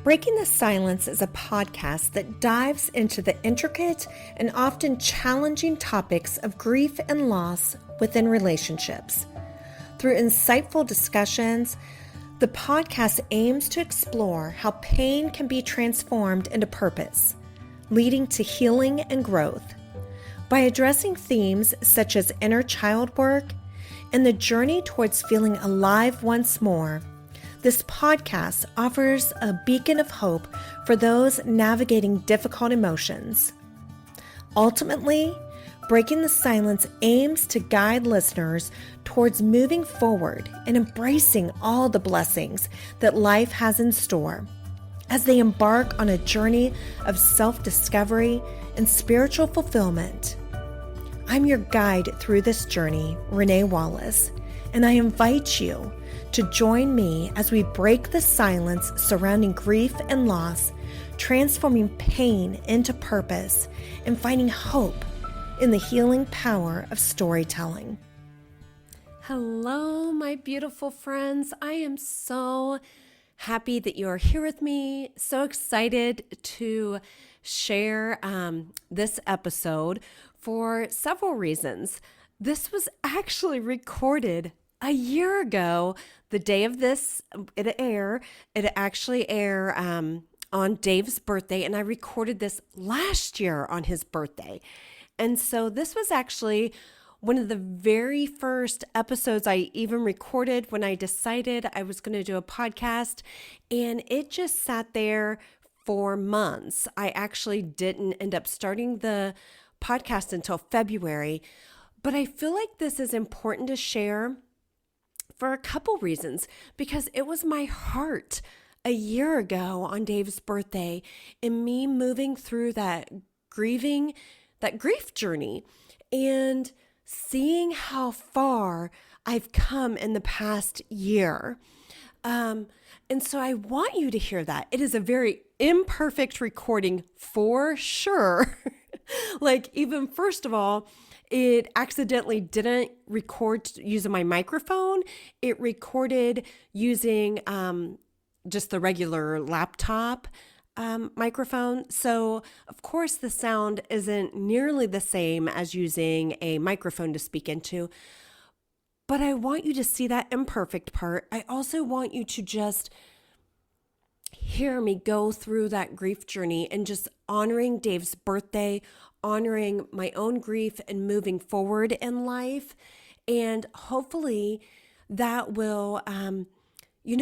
Breaking the Silence is a podcast that dives into the intricate and often challenging topics of grief and loss within relationships. Through insightful discussions, the podcast aims to explore how pain can be transformed into purpose, leading to healing and growth. By addressing themes such as inner child work and the journey towards feeling alive once more, this podcast offers a beacon of hope for those navigating difficult emotions. Ultimately, Breaking the Silence aims to guide listeners towards moving forward and embracing all the blessings that life has in store as they embark on a journey of self-discovery and spiritual fulfillment. I'm your guide through this journey, Renee Wallace, and I invite you to join me as we break the silence surrounding grief and loss, transforming pain into purpose and finding hope in the healing power of storytelling. Hello, my beautiful friends. I am so happy that you are here with me. So excited to share this episode for several reasons. This was actually recorded a year ago, the day of this, it actually air on Dave's birthday, and I recorded this last year on his birthday. And so this was actually one of the very first episodes I even recorded when I decided I was going to do a podcast, and it just sat there for months. I actually didn't end up starting the podcast until February, but I feel like this is important to share for a couple reasons, because it was my heart a year ago on Dave's birthday and me moving through that grief journey and seeing how far I've come in the past year. And so I want you to hear that. It is a very imperfect recording for sure. Like, even first of all, it accidentally didn't record using my microphone. It recorded using just the regular laptop microphone. So, of course, the sound isn't nearly the same as using a microphone to speak into. But I want you to see that imperfect part. I also want you to just hear me go through that grief journey and just honoring Dave's birthday, honoring my own grief and moving forward in life. And hopefully that will,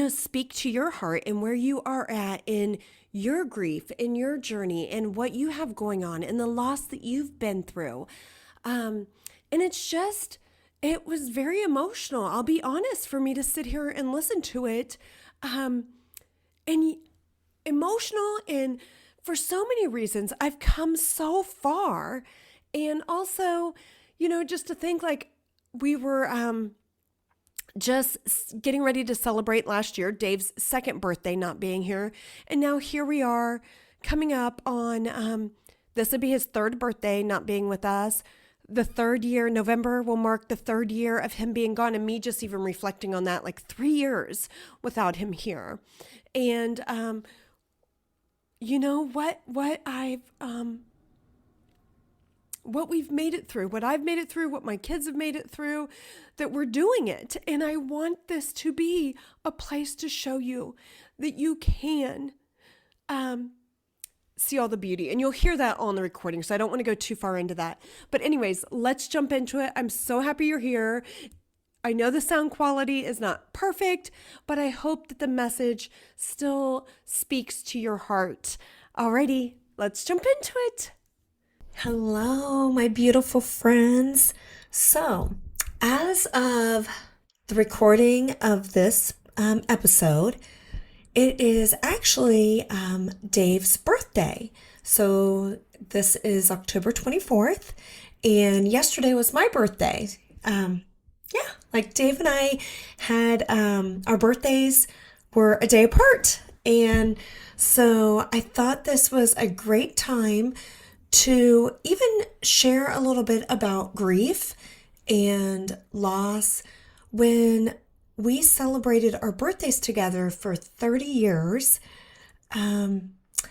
speak to your heart and where you are at in your grief, in your journey, and what you have going on and the loss that you've been through. And it was very emotional. I'll be honest, for me to sit here and listen to it, and emotional, and for so many reasons. I've come so far. And also, just to think, like, we were just getting ready to celebrate last year, Dave's second birthday not being here. And now here we are coming up on, this would be his third birthday not being with us. The third year, November will mark the third year of him being gone, and me just even reflecting on that, like 3 years without him here. And, what we've made it through, what I've made it through, what my kids have made it through, that we're doing it. And I want this to be a place to show you that you can see all the beauty. And you'll hear that on the recording, so I don't want to go too far into that. But anyways, let's jump into it. I'm so happy you're here. I know the sound quality is not perfect, but I hope that the message still speaks to your heart. Alrighty, let's jump into it. Hello, my beautiful friends. So, as of the recording of this episode, it is actually Dave's birthday. So, this is October 24th, and yesterday was my birthday. Like Dave and I had our birthdays were a day apart. And so I thought this was a great time to even share a little bit about grief and loss. When we celebrated our birthdays together for 30 years,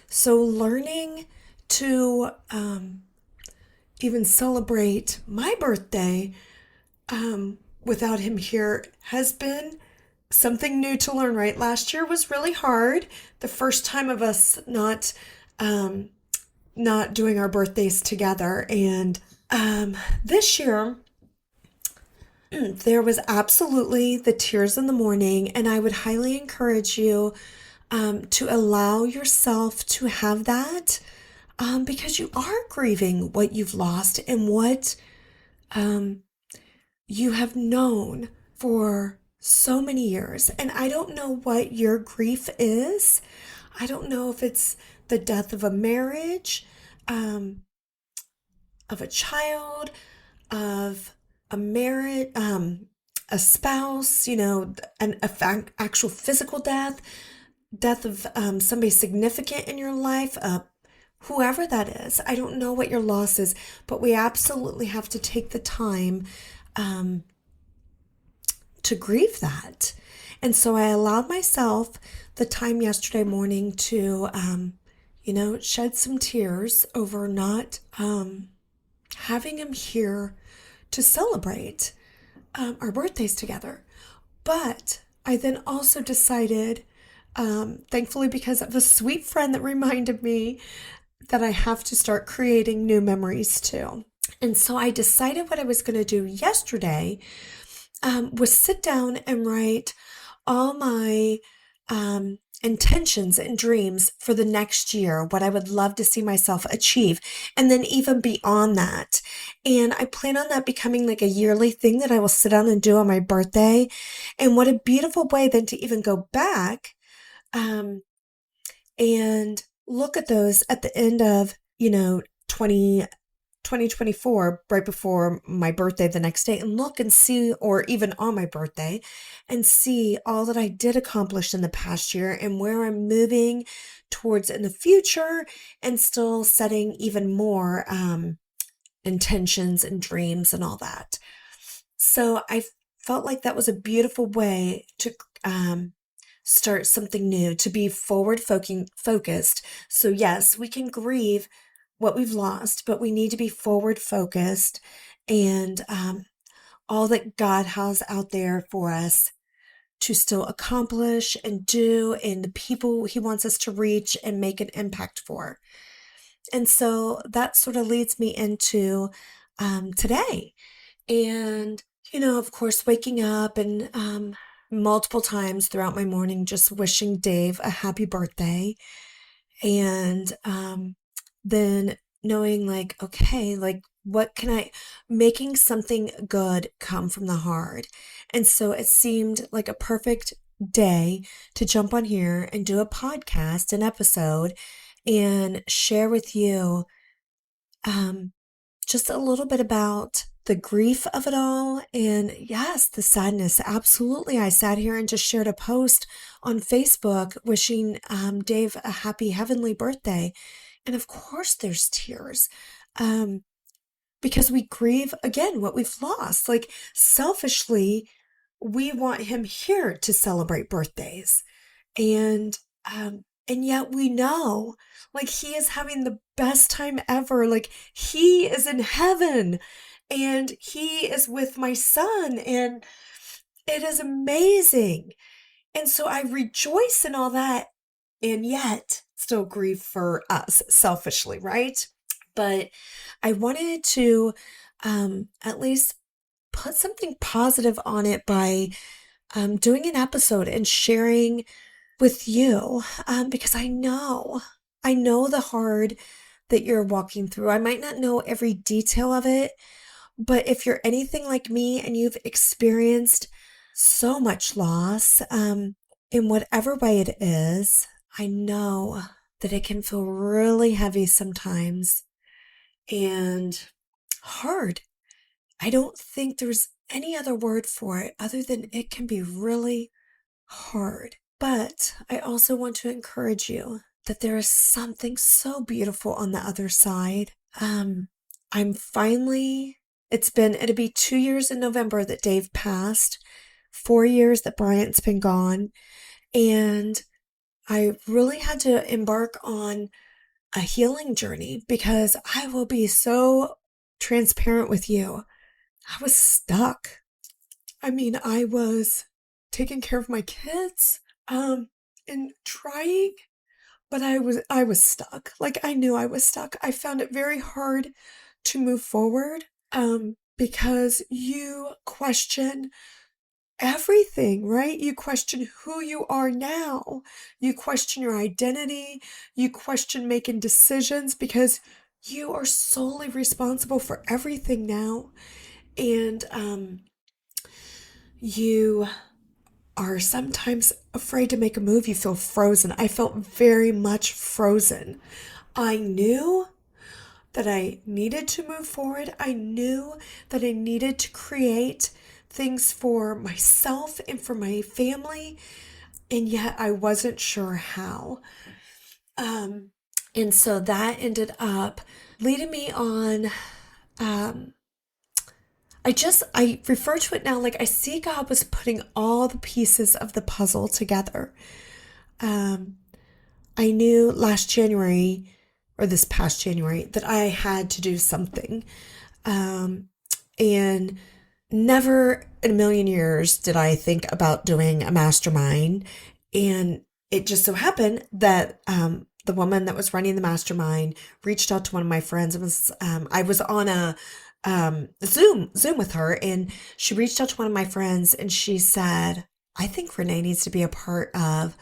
So learning to even celebrate my birthday without him here has been something new to learn, right? Last year was really hard. The first time of us um, not doing our birthdays together. And this year, there was absolutely the tears in the morning. And I would highly encourage you to allow yourself to have that because you are grieving what you've lost and what you have known for so many years. And I don't know what your grief is. I don't know if it's the death of a marriage, um, of a child, of a marriage, a spouse, actual physical death, death of somebody significant in your life, whoever that is. I don't know what your loss is, but we absolutely have to take the time um, to grieve that. And so I allowed myself the time yesterday morning to, shed some tears over not having him here to celebrate our birthdays together. But I then also decided, thankfully, because of a sweet friend that reminded me that I have to start creating new memories too. And so I decided what I was going to do yesterday was sit down and write all my intentions and dreams for the next year, what I would love to see myself achieve, and then even beyond that. And I plan on that becoming like a yearly thing that I will sit down and do on my birthday. And what a beautiful way then to even go back um, and look at those at the end of, 2024, right before my birthday the next day, and look and see, or even on my birthday, and see all that I did accomplish in the past year and where I'm moving towards in the future, and still setting even more intentions and dreams and all that. So I felt like that was a beautiful way to start something new, to be forward focused. So, yes, we can grieve what we've lost, but we need to be forward focused and all that God has out there for us to still accomplish and do, and the people He wants us to reach and make an impact for. And so that sort of leads me into today. And, of course, waking up and multiple times throughout my morning, just wishing Dave a happy birthday. And then knowing, like, okay, like, what can making something good come from the hard. And so it seemed like a perfect day to jump on here and do a podcast, an episode, and share with you um, just a little bit about the grief of it all. And yes, the sadness. Absolutely. I sat here and just shared a post on Facebook wishing Dave a happy heavenly birthday. And of course, there's tears because we grieve again what we've lost. Like, selfishly, we want him here to celebrate birthdays. And yet we know, like, he is having the best time ever. Like, he is in heaven and he is with my son, and it is amazing. And so I rejoice in all that, and yet still grieve for us selfishly, right? But I wanted to at least put something positive on it by doing an episode and sharing with you because I know the hard that you're walking through. I might not know every detail of it, but if you're anything like me and you've experienced so much loss in whatever way it is, I know that it can feel really heavy sometimes and hard. I don't think there's any other word for it other than it can be really hard. But I also want to encourage you that there is something so beautiful on the other side. I'm finally, it'll be 2 years in November that Dave passed, 4 years that Bryant's been gone. And I really had to embark on a healing journey because I will be so transparent with you. I was stuck. I mean, I was taking care of my kids, and trying, but I was stuck. Like I knew I was stuck. I found it very hard to move forward, because you question everything, right? You question who you are now. You question your identity. You question making decisions because you are solely responsible for everything now. And you are sometimes afraid to make a move. You feel frozen. I felt very much frozen. I knew that I needed to move forward. I knew that I needed to create things for myself and for my family, and yet I wasn't sure how. Um, and so that ended up leading me on. Um, I refer to it now like I see God was putting all the pieces of the puzzle together. Um, I knew last January or this past January that I had to do something. And never in a million years did I think about doing a mastermind. And it just so happened that the woman that was running the mastermind reached out to one of my friends. It was I was on a Zoom with her, and she reached out to one of my friends, and she said, "I think Renee needs to be a part of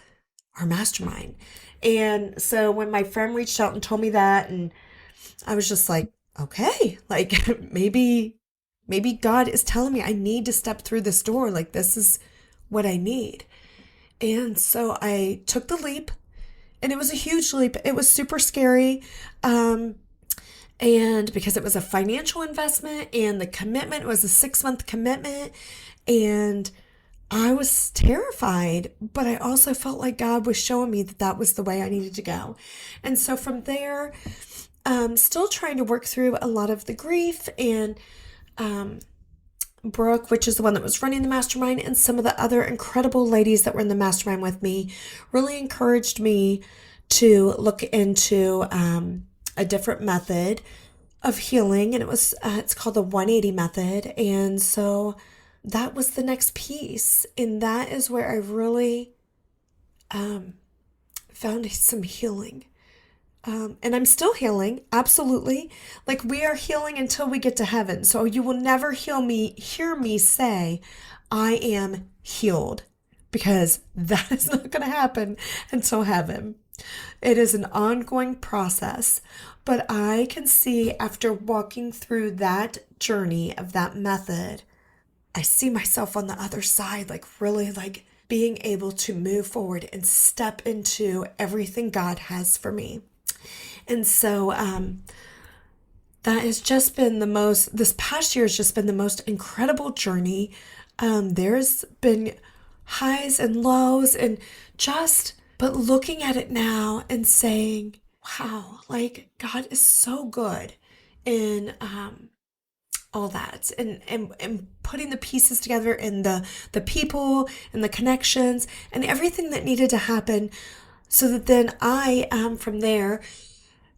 our mastermind." And so when my friend reached out and told me that, and I was just like, okay, like maybe God is telling me I need to step through this door. Like this is what I need. And so I took the leap, and it was a huge leap. It was super scary. And because it was a financial investment and the commitment was a 6-month commitment, and I was terrified, but I also felt like God was showing me that that was the way I needed to go. And so from there, still trying to work through a lot of the grief, and Brooke, which is the one that was running the mastermind, and some of the other incredible ladies that were in the mastermind with me really encouraged me to look into a different method of healing, and it's called the 180 method. And so that was the next piece, and that is where I really found some healing. And I'm still healing, absolutely. Like we are healing until we get to heaven. So you will never hear me say, I am healed, because that is not going to happen until heaven. It is an ongoing process. But I can see after walking through that journey of that method, I see myself on the other side, like really like being able to move forward and step into everything God has for me. And so that has just been this past year has just been the most incredible journey. There's been highs and lows, but looking at it now and saying, wow, like God is so good in all that, and putting the pieces together, and the people and the connections and everything that needed to happen, so that then I from there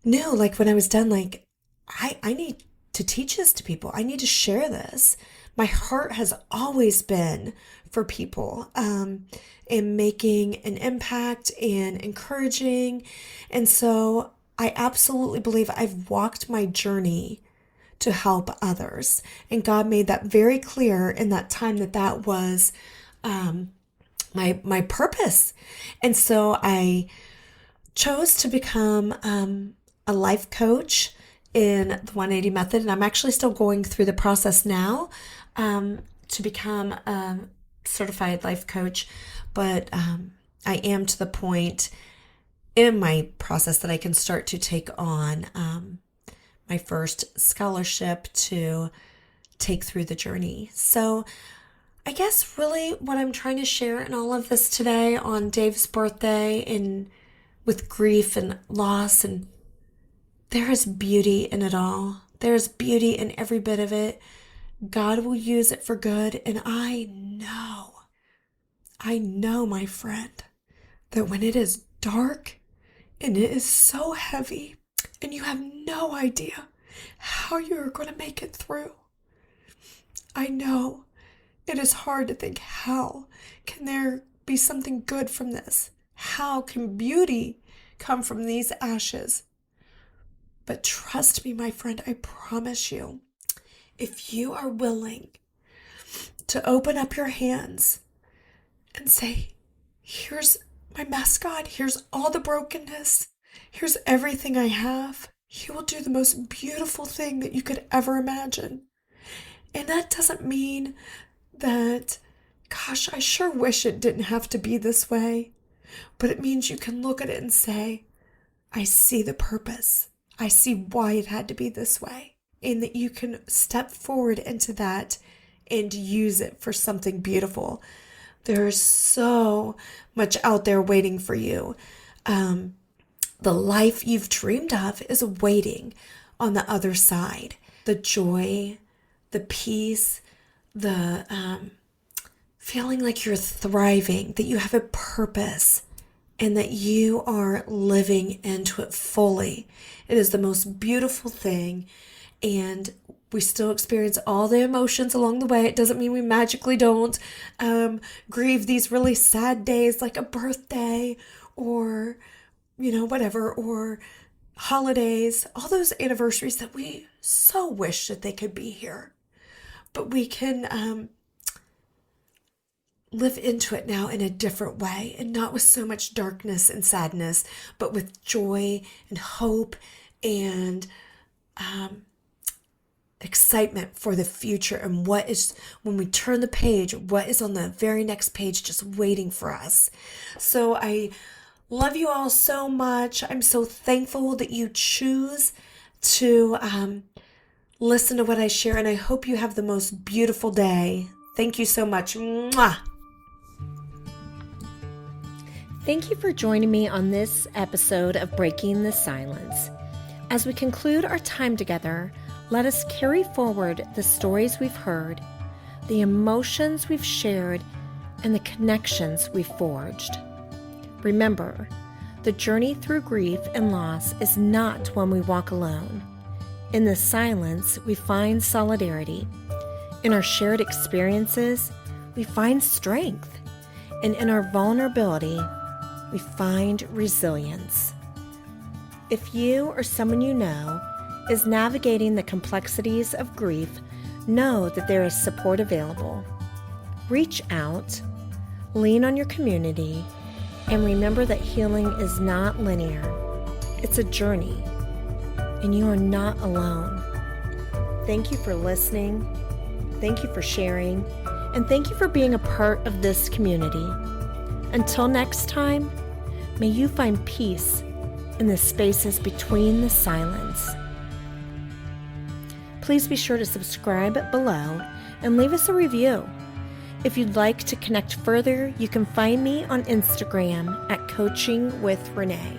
knew, like when I was done, like I need to teach this to people. I need to share this. My heart has always been for people, and making an impact and encouraging. And so I absolutely believe I've walked my journey to help others. And God made that very clear in that time that that was my purpose. And so I chose to become a life coach in the 180 method, and I'm actually still going through the process now to become a certified life coach. But I am to the point in my process that I can start to take on my first scholarship to take through the journey. So I guess really what I'm trying to share in all of this today on Dave's birthday, and with grief and loss, and there is beauty in it all. There's beauty in every bit of it. God will use it for good. And I know, my friend, that when it is dark and it is so heavy, and you have no idea how you're going to make it through. I know it is hard to think, how can there be something good from this? How can beauty come from these ashes? But trust me, my friend, I promise you, if you are willing to open up your hands and say, here's my mess, God, here's all the brokenness, here's everything I have, He will do the most beautiful thing that you could ever imagine. And that doesn't mean that, gosh, I sure wish it didn't have to be this way. But it means you can look at it and say, I see the purpose. I see why it had to be this way. And that you can step forward into that and use it for something beautiful. There's so much out there waiting for you. The life you've dreamed of is waiting on the other side. The joy, the peace, the feeling like you're thriving, that you have a purpose, and that you are living into it fully. It is the most beautiful thing, and we still experience all the emotions along the way. It doesn't mean we magically don't grieve these really sad days like a birthday or, whatever, or holidays, all those anniversaries that we so wish that they could be here. But we can live into it now in a different way, and not with so much darkness and sadness, but with joy and hope and excitement for the future, and what is, when we turn the page, what is on the very next page just waiting for us. So I love you all so much. I'm so thankful that you choose to listen to what I share, and I hope you have the most beautiful day. Thank you so much. Mwah! Thank you for joining me on this episode of Breaking the Silence. As we conclude our time together, let us carry forward the stories we've heard, the emotions we've shared, and the connections we've forged. Remember, the journey through grief and loss is not one we walk alone. In the silence, we find solidarity. In our shared experiences, we find strength. And in our vulnerability, we find resilience. If you or someone you know is navigating the complexities of grief, know that there is support available. Reach out, lean on your community, and remember that healing is not linear. It's a journey, and you are not alone. Thank you for listening. Thank you for sharing, and thank you for being a part of this community. Until next time, may you find peace in the spaces between the silence. Please be sure to subscribe below and leave us a review. If you'd like to connect further, you can find me on Instagram at Coaching with Renee.